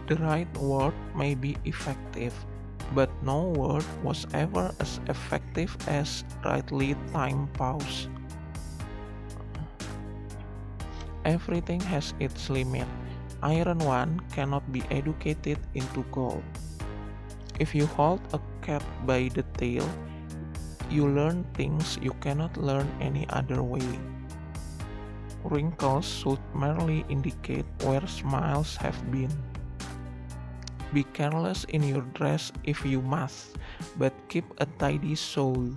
The right word may be effective, but no word was ever as effective as rightly timed pause. Everything has its limit. Iron one cannot be educated into gold. If you hold a cat by the tail, you learn things you cannot learn any other way. Wrinkles should merely indicate where smiles have been. Be careless in your dress if you must, but keep a tidy soul.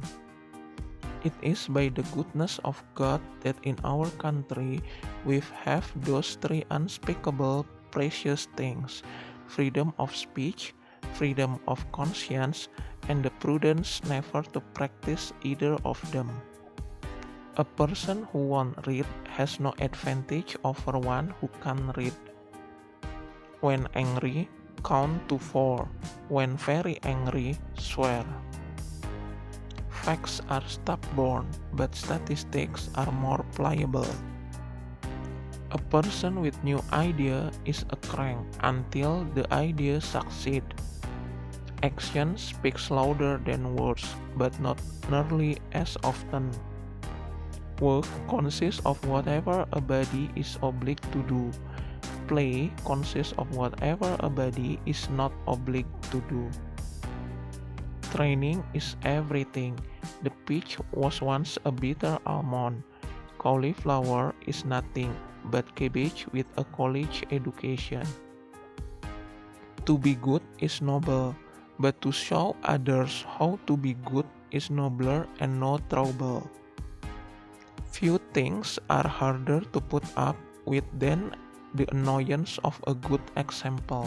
It is by the goodness of God that in our country we have those three unspeakable precious things: freedom of speech, freedom of conscience, and the prudence never to practice either of them. A person who won't read has no advantage over one who can read. When angry, count to four. When very angry, swear. Facts are stubborn, but statistics are more pliable. A person with new idea is a crank until the idea succeeds. Action speaks louder than words, but not nearly as often. Work consists of whatever a body is obliged to do. Play consists of whatever a body is not obliged to do. Training is everything. The peach was once a bitter almond. Cauliflower is nothing but cabbage with a college education. To be good is noble, but to show others how to be good is nobler and no trouble. Few things are harder to put up with than the annoyance of a good example.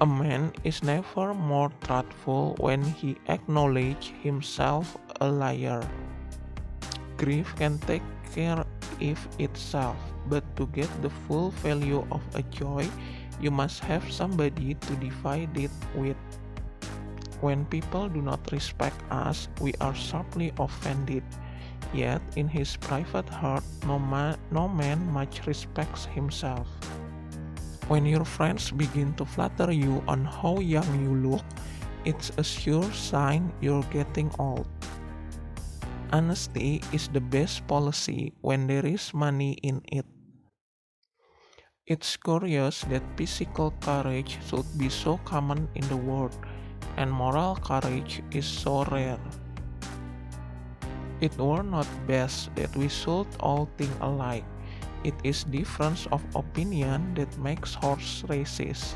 A man is never more truthful when he acknowledges himself a liar. Grief can take care of itself, but to get the full value of a joy, you must have somebody to divide it with. When people do not respect us, we are sharply offended. Yet in his private heart, no man much respects himself. When your friends begin to flatter you on how young you look, it's a sure sign you're getting old. Honesty is the best policy when there is money in it. It's curious that physical courage should be so common in the world, and moral courage is so rare. It were not best that we should all think alike. It is difference of opinion that makes horse races.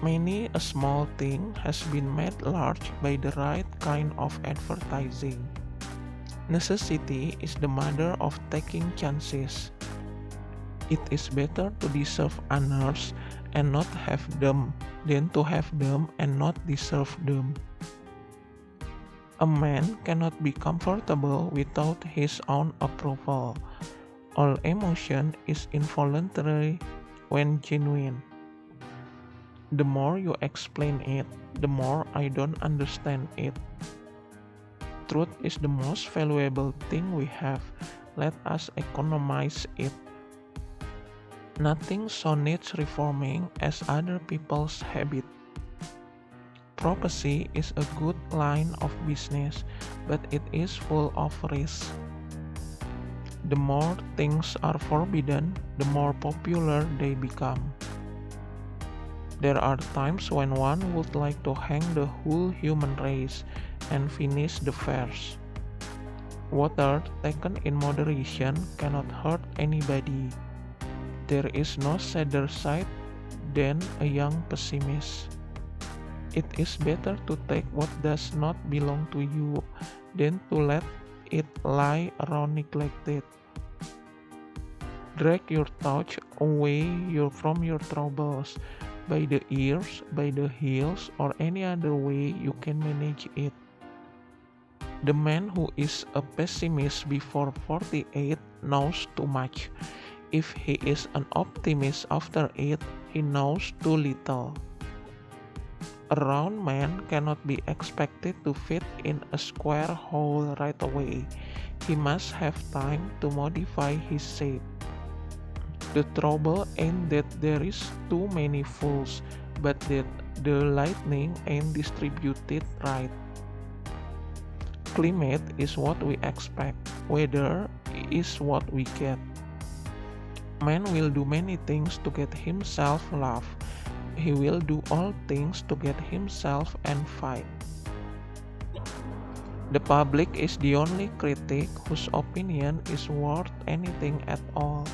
Many a small thing has been made large by the right kind of advertising. Necessity is the mother of taking chances. It is better to deserve honors and not have them than to have them and not deserve them. A man cannot be comfortable without his own approval. All emotion is involuntary when genuine. The more you explain it, the more I don't understand it. Truth is the most valuable thing we have. Let us economize it. Nothing so needs reforming as other people's habit. Prophecy is a good line of business, but it is full of risk. The more things are forbidden, the more popular they become. There are times when one would like to hang the whole human race and finish the verse. Water taken in moderation cannot hurt anybody. There is no sadder sight than a young pessimist. It is better to take what does not belong to you than to let it lie around neglected. Drag your thoughts away from your troubles by the ears, by the heels, or any other way you can manage it. The man who is a pessimist before 48 knows too much. If he is an optimist after it, he knows too little. A round man cannot be expected to fit in a square hole right away. He must have time to modify his shape. The trouble ain't that there is too many fools, but that the lightning ain't distributed right. Climate is what we expect, weather is what we get. Man will do many things to get himself love. He will do all things to get himself envied. The public is the only critic whose opinion is worth anything at all.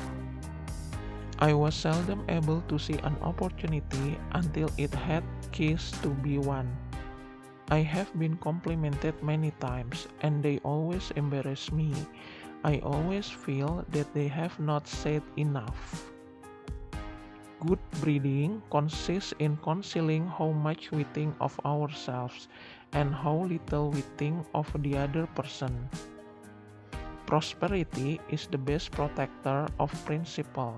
I was seldom able to see an opportunity until it had ceased to be one. I have been complimented many times, and they always embarrass me. I always feel that they have not said enough. Good breeding consists in concealing how much we think of ourselves and how little we think of the other person. Prosperity is the best protector of principle.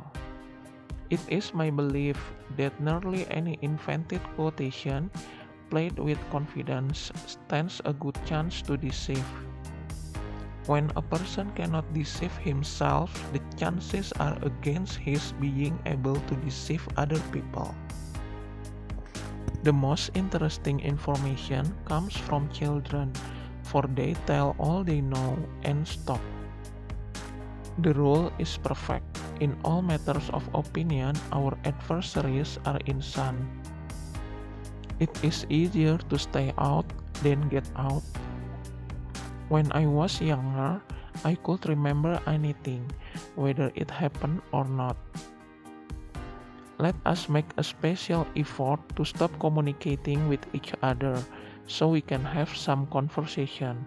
It is my belief that nearly any invented quotation, played with confidence, stands a good chance to deceive. When a person cannot deceive himself, the chances are against his being able to deceive other people. The most interesting information comes from children, for they tell all they know and stop. The rule is perfect. In all matters of opinion, our adversaries are insane. It is easier to stay out than get out. When I was younger, I could remember anything, whether it happened or not. Let us make a special effort to stop communicating with each other so we can have some conversation.